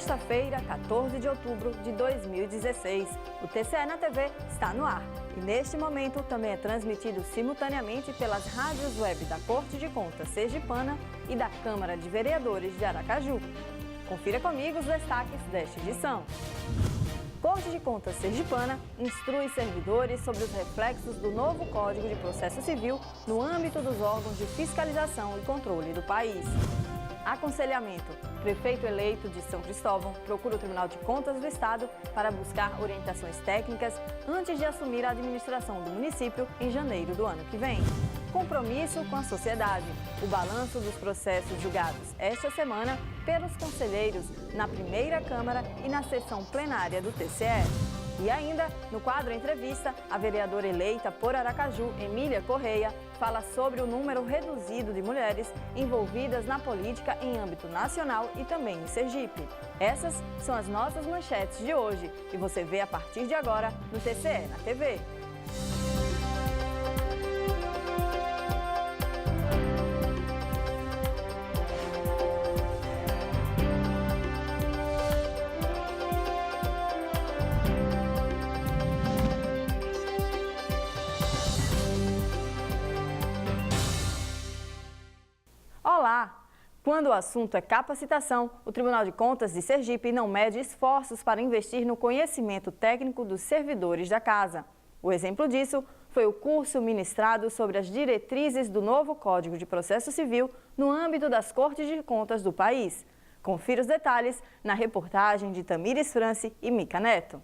terça-feira, 14 de outubro de 2016. O TCE na TV está no ar e neste momento também é transmitido simultaneamente pelas rádios web da Corte de Contas Sergipana e da Câmara de Vereadores de Aracaju. Confira comigo os destaques desta edição. Corte de Contas Sergipana instrui servidores sobre os reflexos do novo Código de Processo Civil no âmbito dos órgãos de fiscalização e controle do país. Aconselhamento. Prefeito eleito de São Cristóvão procura o Tribunal de Contas do Estado para buscar orientações técnicas antes de assumir a administração do município em janeiro do ano que vem. Compromisso com a sociedade. O balanço dos processos julgados esta semana pelos conselheiros na primeira Câmara e na sessão plenária do TCE. E ainda, no quadro Entrevista, a vereadora eleita por Aracaju, Emília Correia, fala sobre o número reduzido de mulheres envolvidas na política em âmbito nacional e também em Sergipe. Essas são as nossas manchetes de hoje e você vê a partir de agora no TCE na TV. Olá! Quando o assunto é capacitação, o Tribunal de Contas de Sergipe não mede esforços para investir no conhecimento técnico dos servidores da casa. O exemplo disso foi o curso ministrado sobre as diretrizes do novo Código de Processo Civil no âmbito das Cortes de Contas do país. Confira os detalhes na reportagem de Tamires France e Mica Neto.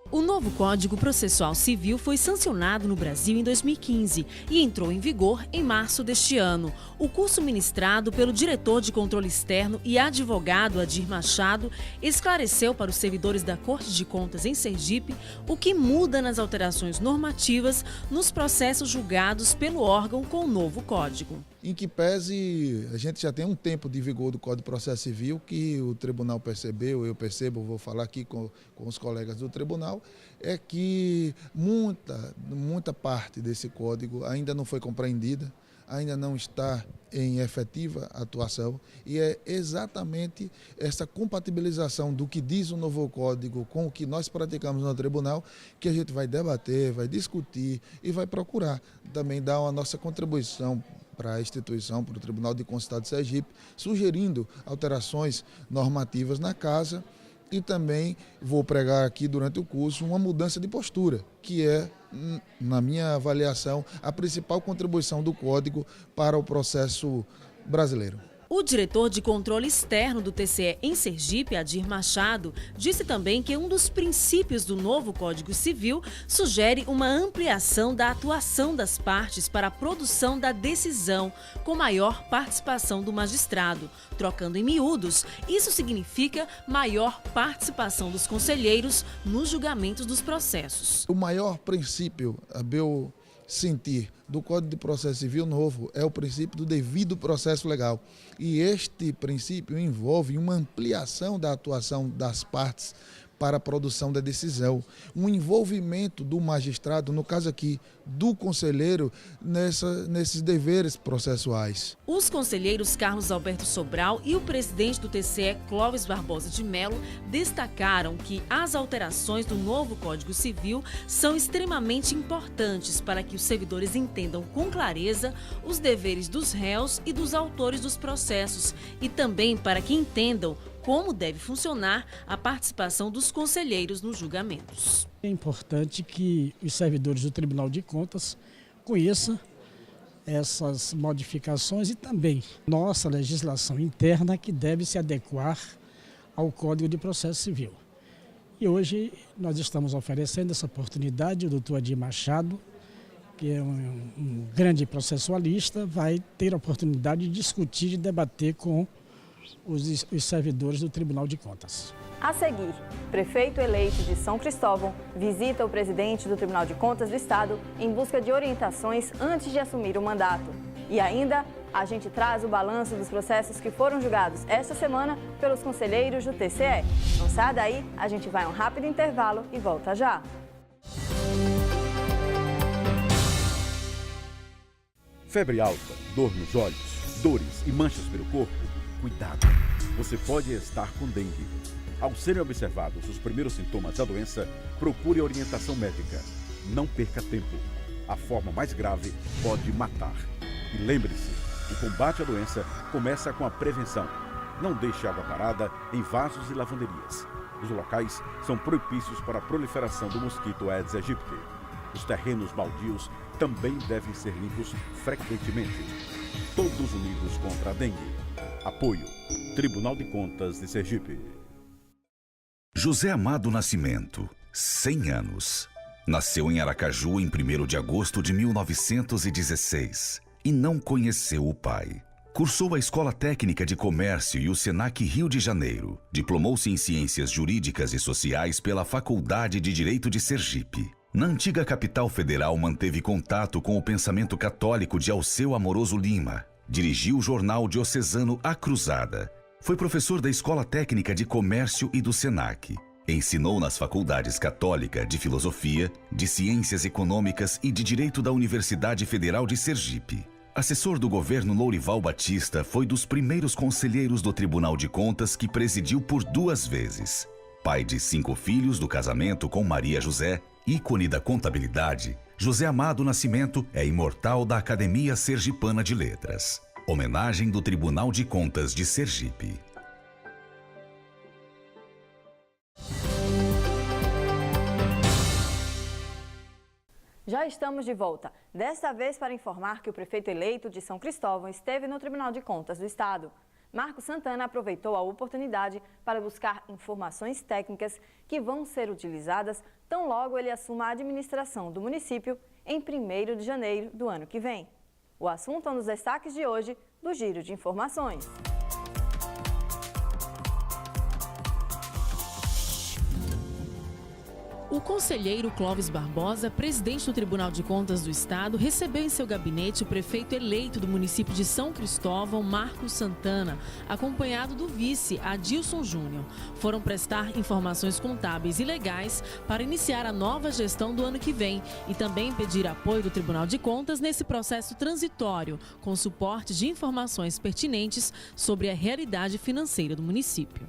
O novo Código Processual Civil foi sancionado no Brasil em 2015 e entrou em vigor em março deste ano. O curso ministrado pelo diretor de controle externo e advogado Adir Machado esclareceu para os servidores da Corte de Contas em Sergipe o que muda nas alterações normativas nos processos julgados pelo órgão com o novo código. Em que pese, a gente já tem um tempo de vigor do Código de Processo Civil que o tribunal percebeu, eu percebo, vou falar aqui com os colegas do tribunal, é que muita parte desse código ainda não foi compreendida, ainda não está em efetiva atuação e é exatamente essa compatibilização do que diz o novo código com o que nós praticamos no tribunal que a gente vai debater, vai discutir e vai procurar também dar a nossa contribuição para a instituição, para o Tribunal de Contas do Estado de Sergipe, sugerindo alterações normativas na casa e também vou pregar aqui durante o curso uma mudança de postura, que é, na minha avaliação, a principal contribuição do Código para o processo brasileiro. O diretor de controle externo do TCE em Sergipe, Adir Machado, disse também que um dos princípios do novo Código Civil sugere uma ampliação da atuação das partes para a produção da decisão, com maior participação do magistrado. Trocando em miúdos, isso significa maior participação dos conselheiros nos julgamentos dos processos. O maior princípio, a meu sentir, do Código de Processo Civil novo é o princípio do devido processo legal. E este princípio envolve uma ampliação da atuação das partes para a produção da decisão, um envolvimento do magistrado, no caso aqui, do conselheiro, nesses deveres processuais. Os conselheiros Carlos Alberto Sobral e o presidente do TCE, Clóvis Barbosa de Mello, destacaram que as alterações do novo Código Civil são extremamente importantes para que os servidores entendam com clareza os deveres dos réus e dos autores dos processos e também para que entendam como deve funcionar a participação dos conselheiros nos julgamentos. É importante que os servidores do Tribunal de Contas conheçam essas modificações e também nossa legislação interna que deve se adequar ao Código de Processo Civil. E hoje nós estamos oferecendo essa oportunidade, o doutor Adir Machado, que é um grande processualista, vai ter a oportunidade de discutir e debater com os servidores do Tribunal de Contas. A seguir, prefeito eleito de São Cristóvão visita o presidente do Tribunal de Contas do Estado em busca de orientações antes de assumir o mandato. E ainda, a gente traz o balanço dos processos que foram julgados esta semana pelos conselheiros do TCE. Não saia daí, a gente vai a um rápido intervalo e volta já. Febre alta, dor nos olhos, dores e manchas pelo corpo. cuidado. Você pode estar com dengue. Ao serem observados os primeiros sintomas da doença, procure orientação médica. Não perca tempo. A forma mais grave pode matar. E lembre-se, o combate à doença começa com a prevenção. Não deixe água parada em vasos e lavanderias. Os locais são propícios para a proliferação do mosquito Aedes aegypti. Os terrenos baldios também devem ser limpos frequentemente. Todos unidos contra a dengue. Apoio: Tribunal de Contas de Sergipe. José Amado Nascimento, 100 anos. Nasceu em Aracaju em 1º de agosto de 1916 e não conheceu o pai. Cursou a Escola Técnica de Comércio e o Senac Rio de Janeiro. Diplomou-se em Ciências Jurídicas e Sociais pela Faculdade de Direito de Sergipe. Na antiga capital federal, manteve contato com o pensamento católico de Alceu Amoroso Lima. Dirigiu o jornal diocesano A Cruzada. Foi professor da Escola Técnica de Comércio e do Senac. Ensinou nas faculdades Católica de Filosofia, de Ciências Econômicas e de Direito da Universidade Federal de Sergipe. Assessor do governo Lourival Batista, foi dos primeiros conselheiros do Tribunal de Contas que presidiu por 2 vezes. Pai de 5 filhos do casamento com Maria José, ícone da contabilidade, José Amado Nascimento é imortal da Academia Sergipana de Letras. Homenagem do Tribunal de Contas de Sergipe. Já estamos de volta, desta vez para informar que o prefeito eleito de São Cristóvão esteve no Tribunal de Contas do Estado. Marcos Santana aproveitou a oportunidade para buscar informações técnicas que vão ser utilizadas tão logo ele assuma a administração do município em 1º de janeiro do ano que vem. O assunto é um dos destaques de hoje do Giro de Informações. O conselheiro Clóvis Barbosa, presidente do Tribunal de Contas do Estado, recebeu em seu gabinete o prefeito eleito do município de São Cristóvão, Marcos Santana, acompanhado do vice, Adilson Júnior. Foram prestar informações contábeis e legais para iniciar a nova gestão do ano que vem e também pedir apoio do Tribunal de Contas nesse processo transitório, com suporte de informações pertinentes sobre a realidade financeira do município.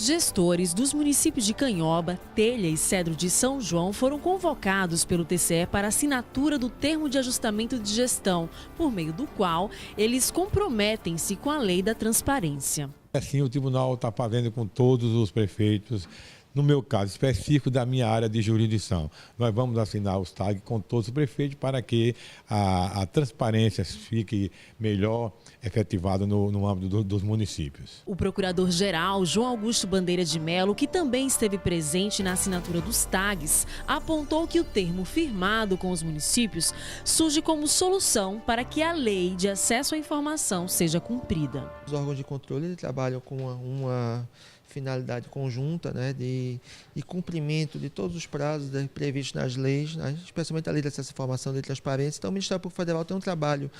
Gestores dos municípios de Canhoba, Telha e Cedro de São João foram convocados pelo TCE para assinatura do termo de ajustamento de gestão, por meio do qual eles comprometem-se com a lei da transparência. Assim, o tribunal está fazendo com todos os prefeitos. No meu caso específico da minha área de jurisdição, nós vamos assinar os TAG com todos os prefeitos para que a transparência fique melhor efetivada no âmbito dos municípios. O procurador-geral João Augusto Bandeira de Mello, que também esteve presente na assinatura dos TAGs, apontou que o termo firmado com os municípios surge como solução para que a lei de acesso à informação seja cumprida. Os órgãos de controle trabalham com uma finalidade conjunta, né, de cumprimento de todos os prazos previstos nas leis, né, especialmente a lei de acesso à informação e transparência. Então, o Ministério Público Federal tem um trabalho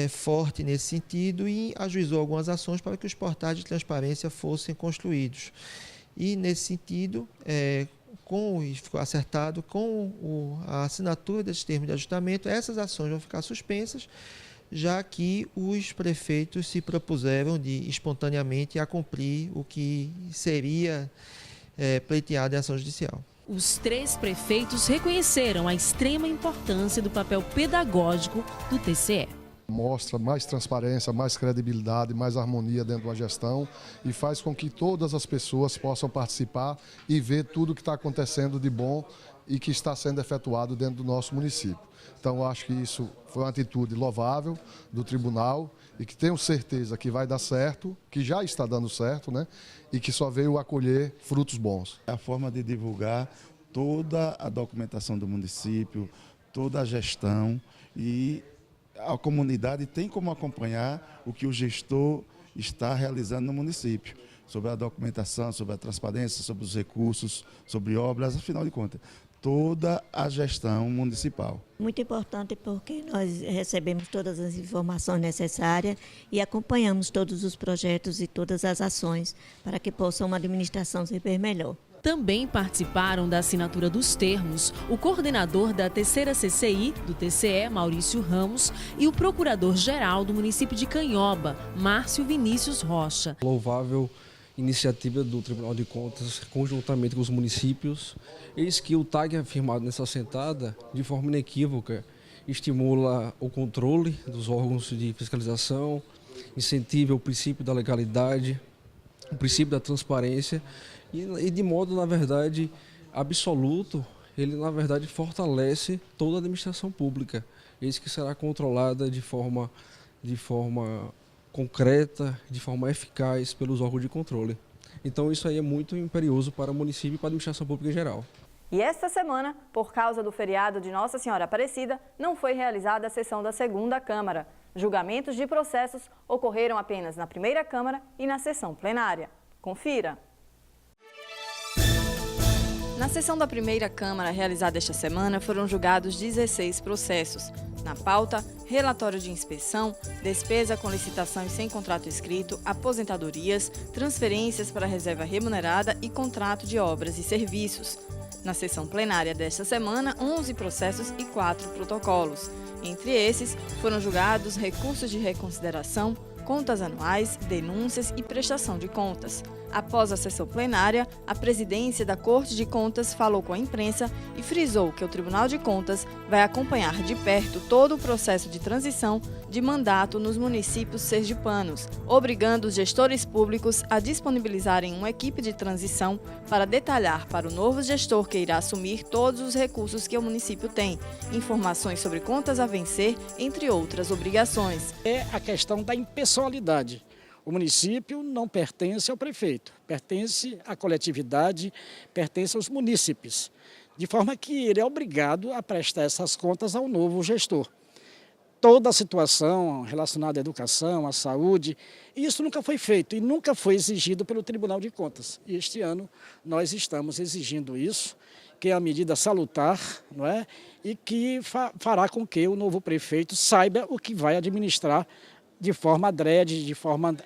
forte nesse sentido e ajuizou algumas ações para que os portais de transparência fossem construídos. E, nesse sentido, ficou acertado com a assinatura desses termos de ajustamento, essas ações vão ficar suspensas, já que os prefeitos se propuseram espontaneamente a cumprir o que seria pleiteado em ação judicial. Os 3 prefeitos reconheceram a extrema importância do papel pedagógico do TCE. Mostra mais transparência, mais credibilidade, mais harmonia dentro da gestão e faz com que todas as pessoas possam participar e ver tudo o que está acontecendo de bom e que está sendo efetuado dentro do nosso município. Então, eu acho que isso foi uma atitude louvável do tribunal e que tenho certeza que vai dar certo, que já está dando certo, né? E que só veio a colher frutos bons. A forma de divulgar toda a documentação do município, toda a gestão, e a comunidade tem como acompanhar o que o gestor está realizando no município, sobre a documentação, sobre a transparência, sobre os recursos, sobre obras, afinal de contas, toda a gestão municipal. Muito importante porque nós recebemos todas as informações necessárias e acompanhamos todos os projetos e todas as ações para que possa uma administração ser bem melhor. Também participaram da assinatura dos termos o coordenador da terceira CCI do TCE, Maurício Ramos, e o procurador-geral do município de Canhoba, Márcio Vinícius Rocha. Louvável iniciativa do Tribunal de Contas, conjuntamente com os municípios, eis que o TAG afirmado nessa assentada, de forma inequívoca, estimula o controle dos órgãos de fiscalização, incentiva o princípio da legalidade, o princípio da transparência e de modo, na verdade, absoluto, ele, na verdade, fortalece toda a administração pública. Eis que será controlada de forma concreta, de forma eficaz pelos órgãos de controle. Então, isso aí é muito imperioso para o município e para a administração pública em geral. E esta semana, por causa do feriado de Nossa Senhora Aparecida, não foi realizada a sessão da segunda Câmara. Julgamentos de processos ocorreram apenas na primeira Câmara e na sessão plenária. Confira! Na sessão da primeira Câmara realizada esta semana foram julgados 16 processos. Na pauta, relatório de inspeção, despesa com licitação e sem contrato escrito, aposentadorias, transferências para reserva remunerada e contrato de obras e serviços. Na sessão plenária desta semana, 11 processos e 4 protocolos. Entre esses, foram julgados recursos de reconsideração, contas anuais, denúncias e prestação de contas. Após a sessão plenária, a presidência da Corte de Contas falou com a imprensa e frisou que o Tribunal de Contas vai acompanhar de perto todo o processo de transição de mandato nos municípios sergipanos, obrigando os gestores públicos a disponibilizarem uma equipe de transição para detalhar para o novo gestor que irá assumir todos os recursos que o município tem, informações sobre contas a vencer, entre outras obrigações. É a questão da impessoalidade. O município não pertence ao prefeito, pertence à coletividade, pertence aos munícipes, de forma que ele é obrigado a prestar essas contas ao novo gestor. Toda a situação relacionada à educação, à saúde, isso nunca foi feito e nunca foi exigido pelo Tribunal de Contas. E este ano nós estamos exigindo isso, que é uma medida salutar, não é? E que fará com que o novo prefeito saiba o que vai administrar de forma adrede, de forma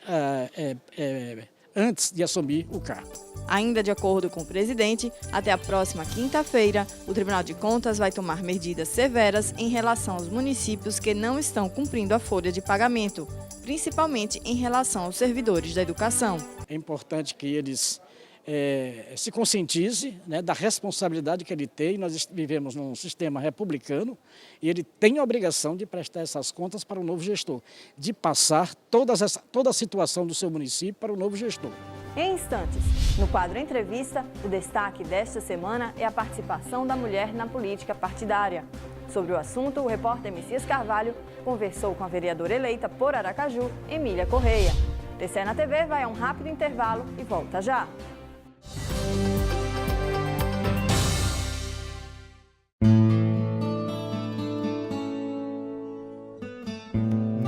antes de assumir o cargo. Ainda de acordo com o presidente, até a próxima quinta-feira, o Tribunal de Contas vai tomar medidas severas em relação aos municípios que não estão cumprindo a folha de pagamento, principalmente em relação aos servidores da educação. É importante que eles se conscientize, né, da responsabilidade que ele tem. Nós vivemos num sistema republicano e ele tem a obrigação de prestar essas contas para o novo gestor, de passar toda a situação do seu município para o novo gestor. Em instantes, no quadro Entrevista, o destaque desta semana é a participação da mulher na política partidária. Sobre o assunto, o repórter Messias Carvalho conversou com a vereadora eleita por Aracaju, Emília Correia. TCE na TV vai a um rápido intervalo e volta já.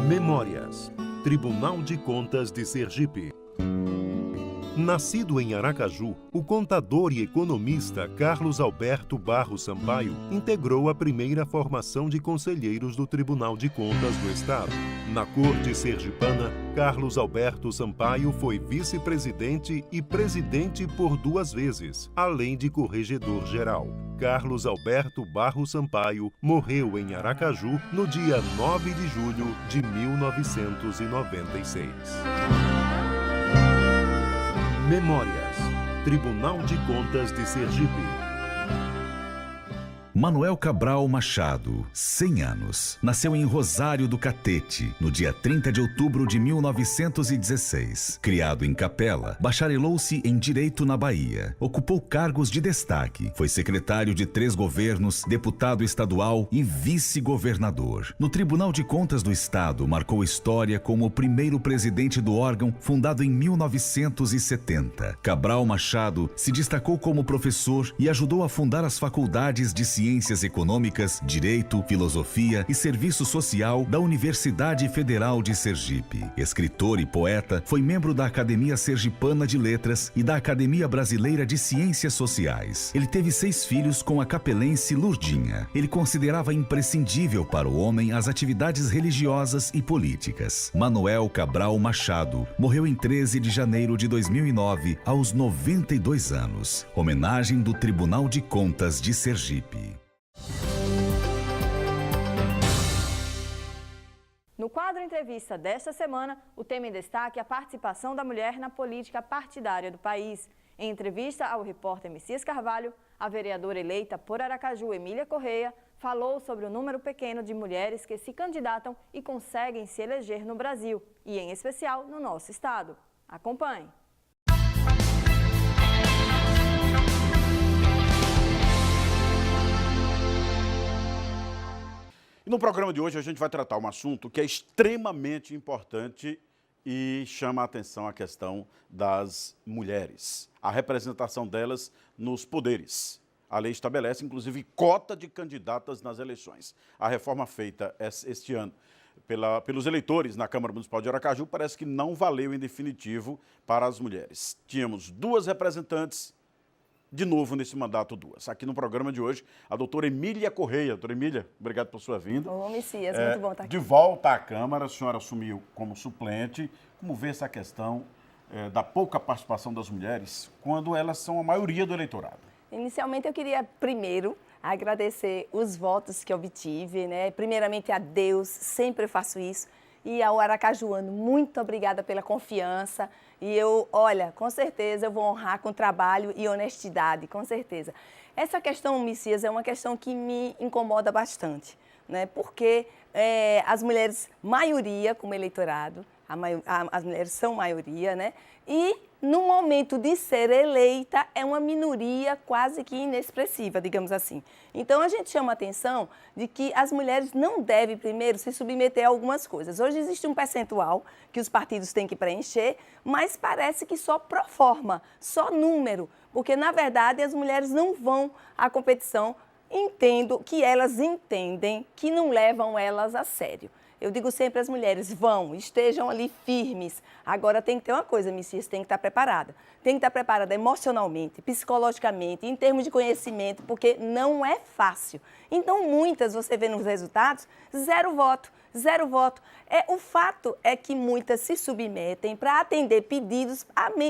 Memórias. Tribunal de Contas de Sergipe. Nascido em Aracaju, o contador e economista Carlos Alberto Barros Sampaio integrou a primeira formação de conselheiros do Tribunal de Contas do Estado. Na Corte Sergipana, Carlos Alberto Sampaio foi vice-presidente e presidente por 2 vezes, além de corregedor-geral. Carlos Alberto Barros Sampaio morreu em Aracaju no dia 9 de julho de 1996. Memórias. Tribunal de Contas de Sergipe. Manuel Cabral Machado, 100 anos. Nasceu em Rosário do Catete, no dia 30 de outubro de 1916. Criado em Capela, bacharelou-se em Direito na Bahia. Ocupou cargos de destaque. Foi secretário de 3 governos, deputado estadual e vice-governador. No Tribunal de Contas do Estado, marcou história como o primeiro presidente do órgão, fundado em 1970. Cabral Machado se destacou como professor e ajudou a fundar as faculdades de Ciências Ciências Econômicas, Direito, Filosofia e Serviço Social da Universidade Federal de Sergipe. Escritor e poeta, foi membro da Academia Sergipana de Letras e da Academia Brasileira de Ciências Sociais. Ele teve 6 filhos com a capelense Lurdinha. Ele considerava imprescindível para o homem as atividades religiosas e políticas. Manuel Cabral Machado morreu em 13 de janeiro de 2009, aos 92 anos. Homenagem do Tribunal de Contas de Sergipe. No quadro Entrevista desta semana, o tema em destaque é a participação da mulher na política partidária do país. Em entrevista ao repórter Messias Carvalho, a vereadora eleita por Aracaju, Emília Correia, falou sobre o número pequeno de mulheres que se candidatam e conseguem se eleger no Brasil, e em especial no nosso estado. Acompanhe. E no programa de hoje a gente vai tratar um assunto que é extremamente importante e chama a atenção a questão das mulheres, a representação delas nos poderes. A lei estabelece, inclusive, cota de candidatas nas eleições. A reforma feita este ano pelos eleitores na Câmara Municipal de Aracaju parece que não valeu em definitivo para as mulheres. Tínhamos 2 representantes, de novo nesse mandato 2. Aqui no programa de hoje, a doutora Emília Correia. Doutora Emília, obrigado por sua vinda. Ô, Messias, muito bom estar aqui. De volta à Câmara, a senhora assumiu como suplente. Como vê essa questão da pouca participação das mulheres quando elas são a maioria do eleitorado? Inicialmente, eu queria primeiro agradecer os votos que obtive, né? Primeiramente a Deus, sempre eu faço isso, e ao aracajuano, muito obrigada pela confiança. E eu, olha, com certeza eu vou honrar com trabalho e honestidade, com certeza. Essa questão, Messias, é uma questão que me incomoda bastante, né? Porque as mulheres, maioria como eleitorado, as mulheres são maioria, né? E no momento de ser eleita, é uma minoria quase que inexpressiva, digamos assim. Então, a gente chama a atenção de que as mulheres não devem, primeiro, se submeter a algumas coisas. Hoje existe um percentual que os partidos têm que preencher, mas parece que só pro forma, só número, porque, na verdade, as mulheres não vão à competição, entendo que elas entendem que não levam elas a sério. Eu digo sempre às mulheres, estejam ali firmes. Agora tem que ter uma coisa, Messias, tem que estar preparada. Tem que estar preparada emocionalmente, psicologicamente, em termos de conhecimento, porque não é fácil. Então, muitas, você vê nos resultados, 0 voto. O fato é que muitas se submetem para atender pedidos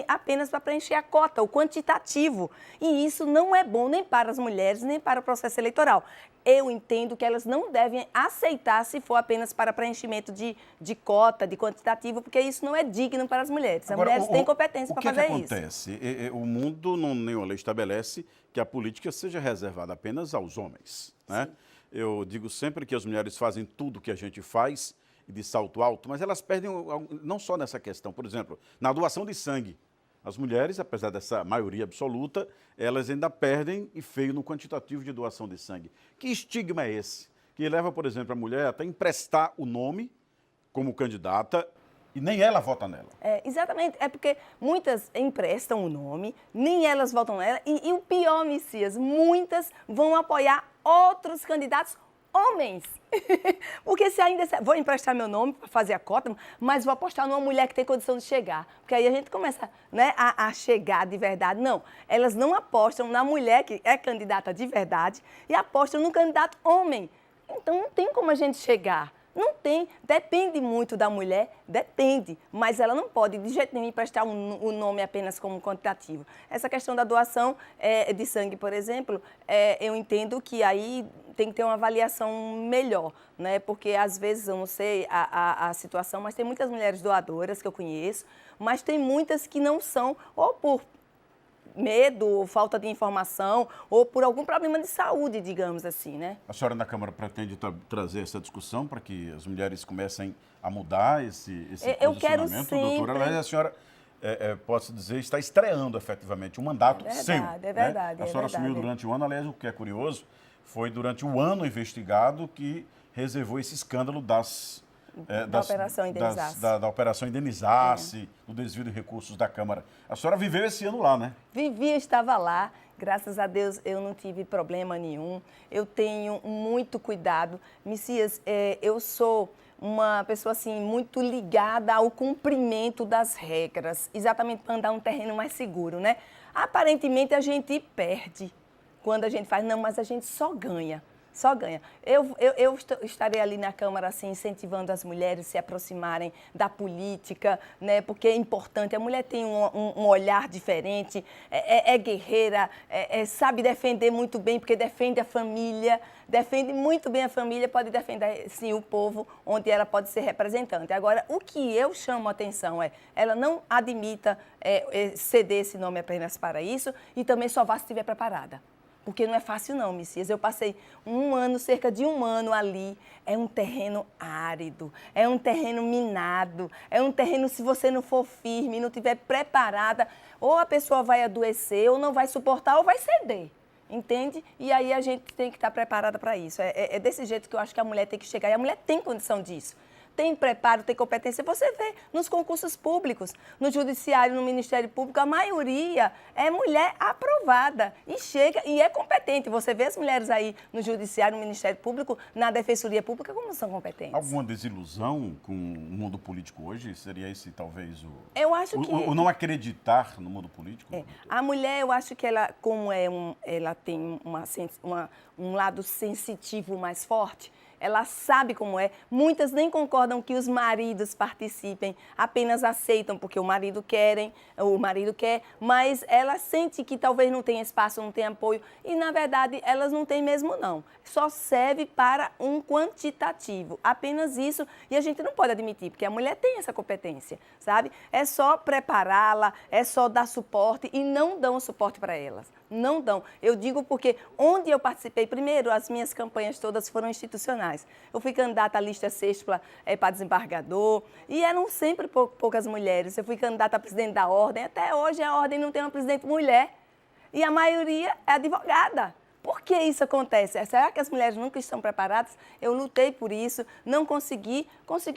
apenas para preencher a cota, o quantitativo. E isso não é bom nem para as mulheres, nem para o processo eleitoral. Eu entendo que elas não devem aceitar se for apenas para preenchimento de cota, de quantitativo, porque isso não é digno para as mulheres. As mulheres têm competência para fazer isso. O que acontece? O mundo, nenhuma lei estabelece que a política seja reservada apenas aos homens, né? Eu digo sempre que as mulheres fazem tudo que a gente faz e de salto alto, mas elas perdem, não só nessa questão, por exemplo, na doação de sangue. As mulheres, apesar dessa maioria absoluta, elas ainda perdem e feio no quantitativo de doação de sangue. Que estigma é esse? Que leva, por exemplo, a mulher até emprestar o nome como candidata e nem ela vota nela. Exatamente, é porque muitas emprestam o nome, nem elas votam nela, e o pior, Messias, muitas vão apoiar outros candidatos homens. Porque se ainda... Vou emprestar meu nome para fazer a cota, mas vou apostar numa mulher que tem condição de chegar. Porque aí a gente começa, né, a chegar de verdade. Não, elas não apostam na mulher que é candidata de verdade e apostam no candidato homem. Então não tem como a gente chegar. Não tem, depende muito da mulher, depende, mas ela não pode de jeito nenhum emprestar o nome apenas como quantitativo. Essa questão da doação de sangue, por exemplo, eu entendo que aí tem que ter uma avaliação melhor, né? Porque às vezes, eu não sei a situação, mas tem muitas mulheres doadoras que eu conheço, mas tem muitas que não são, ou por medo, ou falta de informação, ou por algum problema de saúde, digamos assim, né? A senhora na Câmara pretende trazer essa discussão para que as mulheres comecem a mudar esse eu quero posicionamento, sempre... doutora? Aliás, a senhora, posso dizer, está estreando efetivamente um mandato seu. É verdade. A senhora assumiu durante o ano, aliás, o que é curioso, foi durante o ano investigado que reservou esse escândalo das Da Operação Indenizasse. Da Operação Indenizasse, do desvio de recursos da Câmara. A senhora viveu esse ano lá, né? Vivi, estava lá. Graças a Deus eu não tive problema nenhum. Eu tenho muito cuidado. Messias, eu sou uma pessoa assim muito ligada ao cumprimento das regras, exatamente para andar um terreno mais seguro, né? Aparentemente a gente perde quando a gente faz, não, mas a gente só ganha. Só ganha. Eu estarei ali na Câmara, assim, incentivando as mulheres a se aproximarem da política, né? Porque é importante. A mulher tem um olhar diferente, é guerreira, sabe defender muito bem, porque defende a família, defende muito bem a família, pode defender, sim, o povo, onde ela pode ser representante. Agora, o que eu chamo a atenção ela não admita ceder esse nome apenas para isso e também só vá se estiver preparada. Porque não é fácil não, Messias. Eu passei cerca de um ano ali. É um terreno árido, é um terreno minado, é um terreno, se você não for firme, não estiver preparada, ou a pessoa vai adoecer, ou não vai suportar, ou vai ceder. Entende? E aí a gente tem que estar preparada para isso. É desse jeito que eu acho que a mulher tem que chegar. E a mulher tem condição disso. Tem preparo, tem competência. Você vê nos concursos públicos, no judiciário, no Ministério Público, a maioria é mulher aprovada e chega e é competente. Você vê as mulheres aí no judiciário, no Ministério Público, na Defensoria Pública, como são competentes. Alguma desilusão com o mundo político hoje? Seria esse talvez eu acho que o não acreditar no mundo político? A mulher, eu acho que ela, como ela tem um lado sensitivo mais forte, ela sabe como é. Muitas nem concordam que os maridos participem, apenas aceitam porque o marido quer, mas ela sente que talvez não tenha espaço, não tenha apoio, e na verdade elas não têm mesmo não. Só serve para um quantitativo, apenas isso, e a gente não pode admitir, porque a mulher tem essa competência, sabe? É só prepará-la, é só dar suporte e não dão suporte para elas. Não dão. Eu digo porque onde eu participei, primeiro, as minhas campanhas todas foram institucionais. Eu fui candidata à lista sextupla para desembargador e eram sempre poucas mulheres. Eu fui candidata a presidente da ordem. Até hoje a ordem não tem uma presidente mulher e a maioria é advogada. Por que isso acontece? Será que as mulheres nunca estão preparadas? Eu lutei por isso, não consegui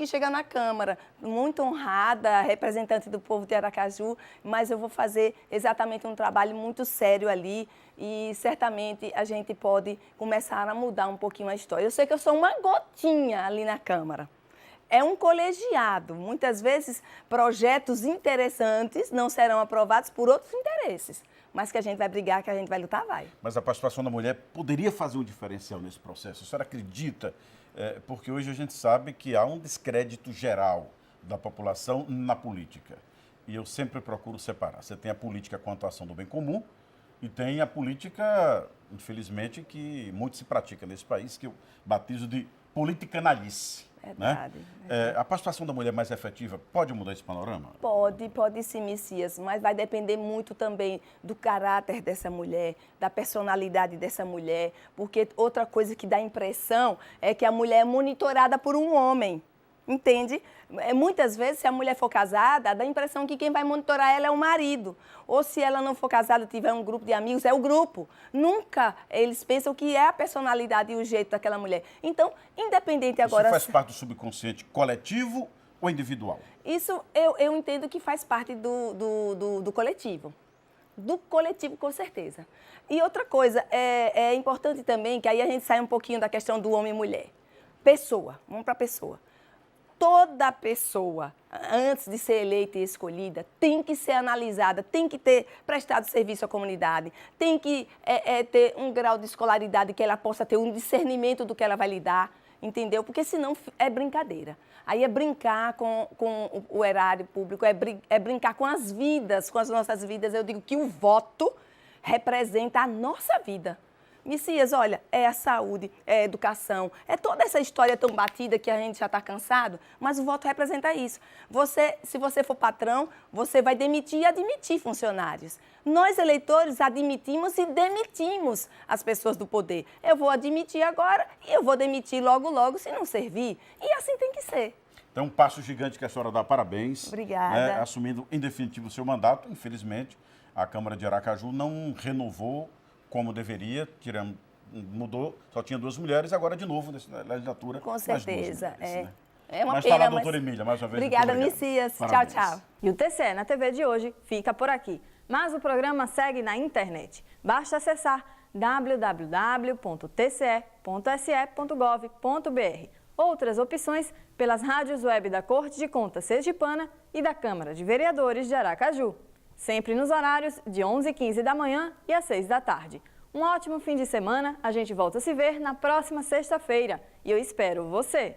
chegar na Câmara. Muito honrada, representante do povo de Aracaju, mas eu vou fazer exatamente um trabalho muito sério ali e certamente a gente pode começar a mudar um pouquinho a história. Eu sei que eu sou uma gotinha ali na Câmara. É um colegiado. Muitas vezes, projetos interessantes não serão aprovados por outros interesses. Mas que a gente vai brigar, que a gente vai lutar, vai. Mas a participação da mulher poderia fazer um diferencial nesse processo? A senhora acredita? Porque hoje a gente sabe que há um descrédito geral da população na política. E eu sempre procuro separar. Você tem a política com a atuação do bem comum e tem a política, infelizmente, que muito se pratica nesse país, que eu batizo de politicanalice. Verdade. Né? A participação da mulher mais efetiva pode mudar esse panorama? Pode sim, Messias, mas vai depender muito também do caráter dessa mulher, da personalidade dessa mulher, porque outra coisa que dá impressão é que a mulher é monitorada por um homem. Entende? Muitas vezes, se a mulher for casada, dá a impressão que quem vai monitorar ela é o marido. Ou se ela não for casada, tiver um grupo de amigos, é o grupo. Nunca eles pensam que é a personalidade e o jeito daquela mulher. Então, independente agora... Isso faz parte do subconsciente coletivo ou individual? Isso eu entendo que faz parte do coletivo. Do coletivo, com certeza. E outra coisa, é importante também, que aí a gente sai um pouquinho da questão do homem e mulher. Pessoa, vamos para a pessoa. Toda pessoa, antes de ser eleita e escolhida, tem que ser analisada, tem que ter prestado serviço à comunidade, tem que ter um grau de escolaridade que ela possa ter um discernimento do que ela vai lidar, entendeu? Porque senão é brincadeira. Aí é brincar com o erário público, é brincar com as vidas, com as nossas vidas. Eu digo que o voto representa a nossa vida. Messias, olha, é a saúde, é a educação, é toda essa história tão batida que a gente já está cansado, mas o voto representa isso. Se você for patrão, você vai demitir e admitir funcionários. Nós, eleitores, admitimos e demitimos as pessoas do poder. Eu vou admitir agora e eu vou demitir logo, logo, se não servir. E assim tem que ser. Então, um passo gigante que a senhora dá parabéns. Obrigada. Né, assumindo, em definitivo, o seu mandato. Infelizmente, a Câmara de Aracaju não renovou como deveria, mudou, só tinha 2 mulheres, agora de novo, nessa legislatura. Com certeza, mulheres, né? É uma mas pena, tá lá, doutora Emília, mais uma vez. Obrigada, muito obrigado. Messias. Parabéns. Tchau, tchau. E o TCE na TV de hoje fica por aqui. Mas o programa segue na internet. Basta acessar www.tce.se.gov.br. Outras opções pelas rádios web da Corte de Contas Sergipana e da Câmara de Vereadores de Aracaju. Sempre nos horários de 11h15 da manhã e às 6 da tarde. Um ótimo fim de semana. A gente volta a se ver na próxima sexta-feira. E eu espero você!